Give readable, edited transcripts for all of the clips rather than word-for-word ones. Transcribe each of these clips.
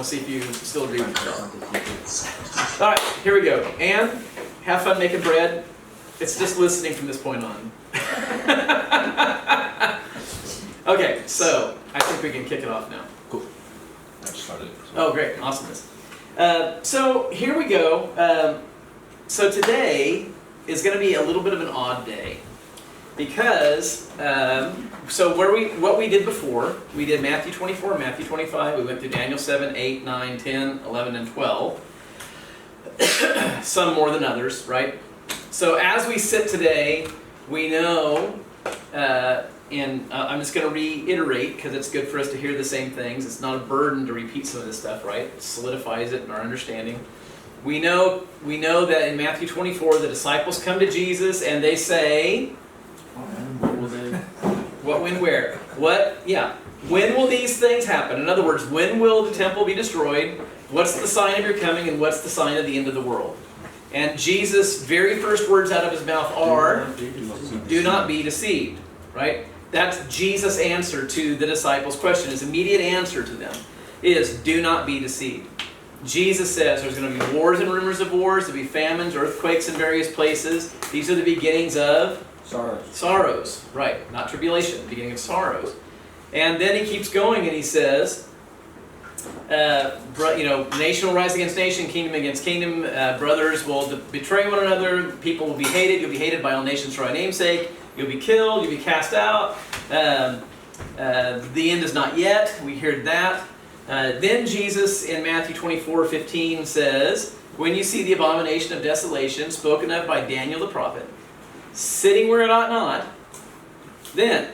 We'll see if you still agree with yourself. All right, here we go. Anne, have fun making bread. It's just listening from this point on. Okay, so I think we can kick it off now. Cool. I just started. Oh, great. Awesomeness. So here we go. So today is going to be a little bit of an odd day. Because, what we did before, we did Matthew 24, Matthew 25, we went through Daniel 7, 8, 9, 10, 11, and 12. Some more than others, right? So as we sit today, we know, and I'm just going to reiterate because it's good for us to hear the same things. It's not a burden to repeat some of this stuff, right? It solidifies it in our understanding. We know that in Matthew 24, the disciples come to Jesus and they say, what, when, where? What? Yeah. When will these things happen? In other words, when will the temple be destroyed? What's the sign of your coming and what's the sign of the end of the world? And Jesus' very first words out of his mouth are, do not be deceived. Right? That's Jesus' answer to the disciples' question. His immediate answer to them is, do not be deceived. Jesus says there's going to be wars and rumors of wars, there'll be famines, earthquakes in various places. These are the beginnings of sorrows, right? Not tribulation, beginning of sorrows. And then he keeps going and he says, nation will rise against nation, kingdom against kingdom, brothers will betray one another, people will be hated, you'll be hated by all nations for my name's sake, you'll be killed, you'll be cast out, the end is not yet, we heard that. Then Jesus in Matthew 24:15 says, when you see the abomination of desolation spoken of by Daniel the prophet, sitting where it ought not, then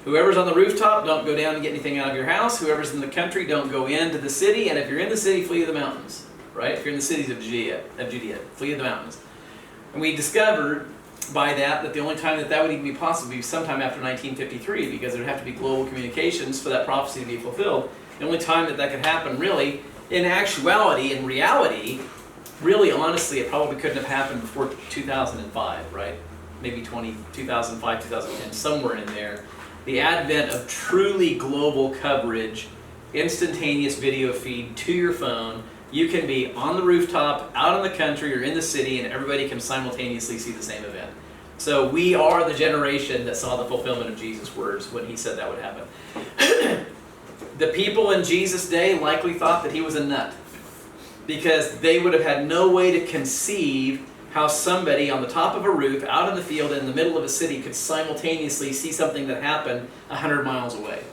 whoever's on the rooftop, don't go down and get anything out of your house. Whoever's in the country, don't go into the city. And if you're in the city, flee to the mountains. Right? If you're in the cities of Judea, flee to the mountains. And we discovered by that the only time that would even be possible would be sometime after 1953, because there would have to be global communications for that prophecy to be fulfilled. The only time that could happen, really, in actuality, in reality, really, honestly, it probably couldn't have happened before 2005, right? Maybe 2005, 2010, somewhere in there. The advent of truly global coverage, instantaneous video feed to your phone. You can be on the rooftop, out in the country, or in the city, and everybody can simultaneously see the same event. So we are the generation that saw the fulfillment of Jesus' words when he said that would happen. The people in Jesus' day likely thought that he was a nut, because they would have had no way to conceive how somebody on the top of a roof, out in the field, in the middle of a city, could simultaneously see something that happened 100 miles away.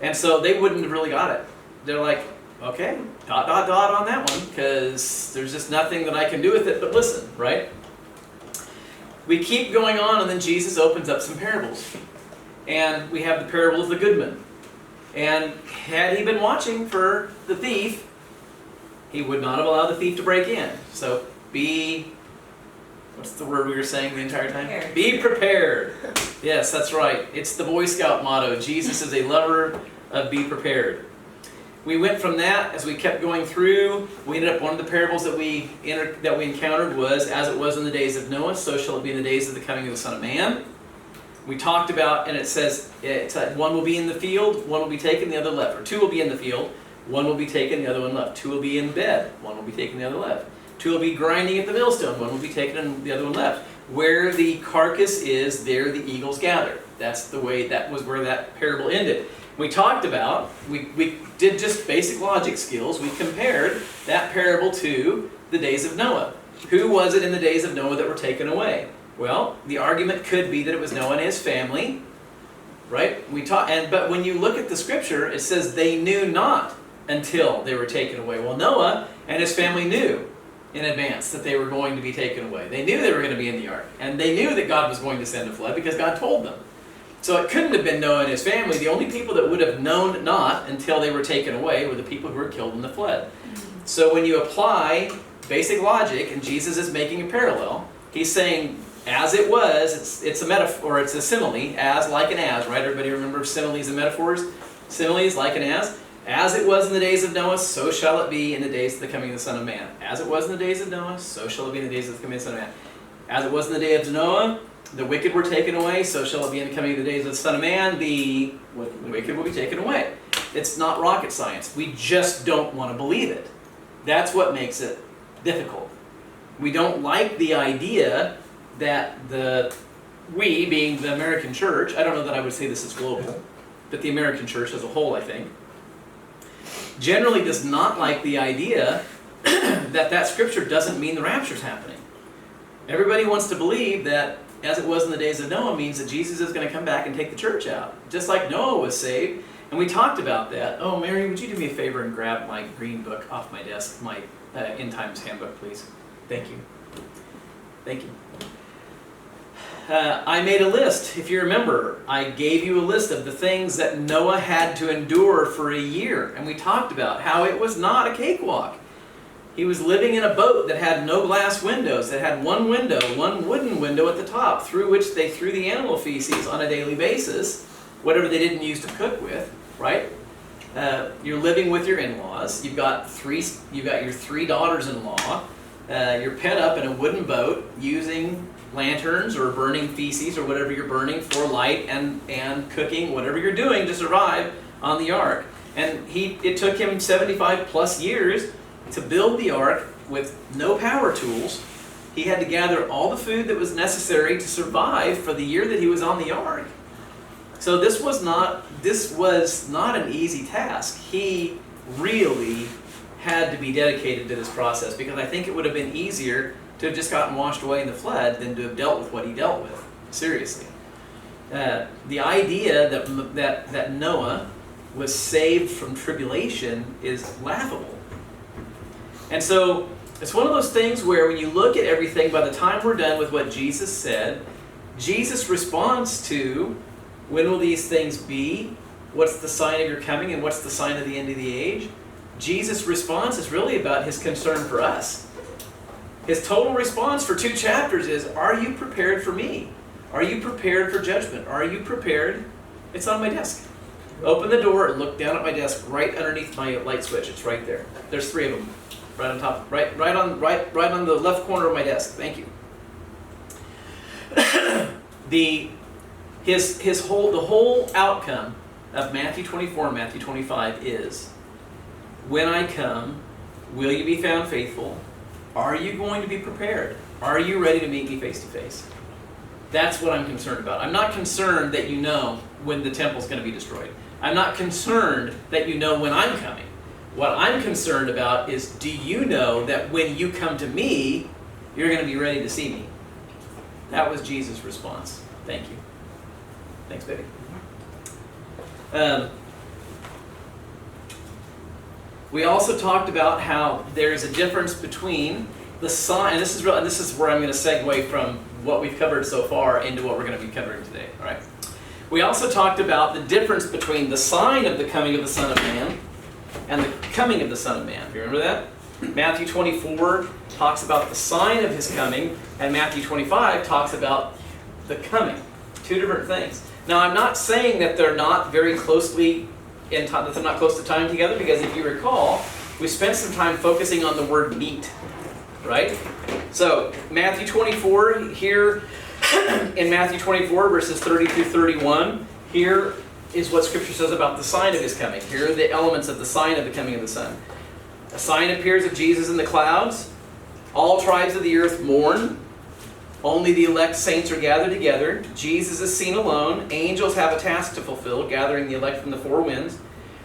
And so they wouldn't have really got it. They're like, okay, ... on that one, because there's just nothing that I can do with it but listen, right? We keep going on, and then Jesus opens up some parables. And we have the parable of the goodman. And had he been watching for the thief, he would not have allowed the thief to break in. So what's the word we were saying the entire time? Prepared. Be prepared. Yes, that's right. It's the Boy Scout motto. Jesus is a lover of be prepared. We went from that, as we kept going through, we ended up, one of the parables that we encountered was, as it was in the days of Noah, so shall it be in the days of the coming of the Son of Man. We talked about, and it says, one will be in the field, one will be taken, the other left. Or two will be in the field, one will be taken, the other one left. Two will be in bed, one will be taken, the other left. Two will be grinding at the millstone, one will be taken and the other one left. Where the carcass is, there the eagles gather. That was where that parable ended. We talked about, we did just basic logic skills. We compared that parable to the days of Noah. Who was it in the days of Noah that were taken away? Well, the argument could be that it was Noah and his family, right? But when you look at the scripture, it says they knew not until they were taken away. Well, Noah and his family knew in advance that they were going to be taken away. They knew they were going to be in the ark, and they knew that God was going to send a flood because God told them. So it couldn't have been Noah and his family. The only people that would have known not until they were taken away were the people who were killed in the flood. So when you apply basic logic, and Jesus is making a parallel, he's saying, as it was, it's a metaphor, it's a simile, as, like, and as, right? Everybody remember similes and metaphors? Similes, like, and as. As it was in the days of Noah, so shall it be in the days of the coming of the Son of Man. As it was in the days of Noah, so shall it be in the days of the coming of the Son of Man. As it was in the day of Noah, the wicked were taken away, so shall it be in the coming of the days of the Son of Man. The wicked will be taken away. It's not rocket science. We just don't want to believe it. That's what makes it difficult. We don't like the idea that we, being the American church, I don't know that I would say this is global, but the American church as a whole, I think, generally does not like the idea that scripture doesn't mean the rapture's happening. Everybody wants to believe that, as it was in the days of Noah, means that Jesus is going to come back and take the church out. Just like Noah was saved. And we talked about that. Oh, Mary, would you do me a favor and grab my green book off my desk, my End Times handbook, please? Thank you. Thank you. I made a list. If you remember, I gave you a list of the things that Noah had to endure for a year. And we talked about how it was not a cakewalk. He was living in a boat that had no glass windows, that had one window, one wooden window at the top, through which they threw the animal feces on a daily basis, whatever they didn't use to cook with, right? You're living with your in-laws. You've got your 3 daughters-in-law. You're pent up in a wooden boat using lanterns or burning feces or whatever you're burning for light and cooking, whatever you're doing to survive on the ark. And it took him 75 plus years to build the ark with no power tools. He had to gather all the food that was necessary to survive for the year that he was on the ark. So this was not an easy task. He really had to be dedicated to this process, because I think it would have been easier to have just gotten washed away in the flood than to have dealt with what he dealt with. Seriously. The idea that Noah was saved from tribulation is laughable. And so it's one of those things where when you look at everything, by the time we're done with what Jesus said, Jesus' responds to, when will these things be? What's the sign of your coming, and what's the sign of the end of the age? Jesus' response is really about his concern for us. His total response for 2 chapters is, are you prepared for me? Are you prepared for judgment? Are you prepared? It's on my desk. Open the door and look down at my desk right underneath my light switch. It's right there. There's 3 of them. Right on top, right on the left corner of my desk. Thank you. The whole outcome of Matthew 24 and Matthew 25 is, when I come, will you be found faithful? Are you going to be prepared? Are you ready to meet me face to face? That's what I'm concerned about. I'm not concerned that you know when the temple's going to be destroyed. I'm not concerned that you know when I'm coming. What I'm concerned about is, do you know that when you come to me, you're going to be ready to see me? That was Jesus' response. Thank you. Thanks, baby. We also talked about how there's a difference between the sign, and this is where I'm going to segue from what we've covered so far into what we're going to be covering today. All right. We also talked about the difference between the sign of the coming of the Son of Man and the coming of the Son of Man. Do you remember that? Matthew 24 talks about the sign of his coming, and Matthew 25 talks about the coming. 2 different things. Now, I'm not saying that they're not very closely in time, that they're not close to time together, because if you recall, we spent some time focusing on the word meet, right? So, Matthew 24, here in Matthew 24, verses 30 through 31, here is what Scripture says about the sign of his coming. Here are the elements of the sign of the coming of the Son. A sign appears of Jesus in the clouds. All tribes of the earth mourn. Only the elect saints are gathered together. Jesus is seen alone. Angels have a task to fulfill, gathering the elect from the 4 winds.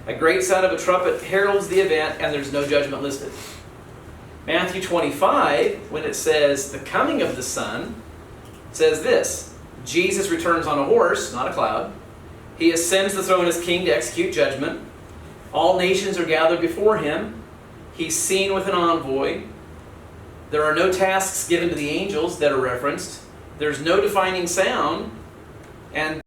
A great sound of a trumpet heralds the event, and there's no judgment listed. Matthew 25, when it says the coming of the Son, says this: Jesus returns on a horse, not a cloud. He ascends the throne as king to execute judgment. All nations are gathered before him. He's seen with an envoy. There are no tasks given to the angels that are referenced. There's no defining sound. And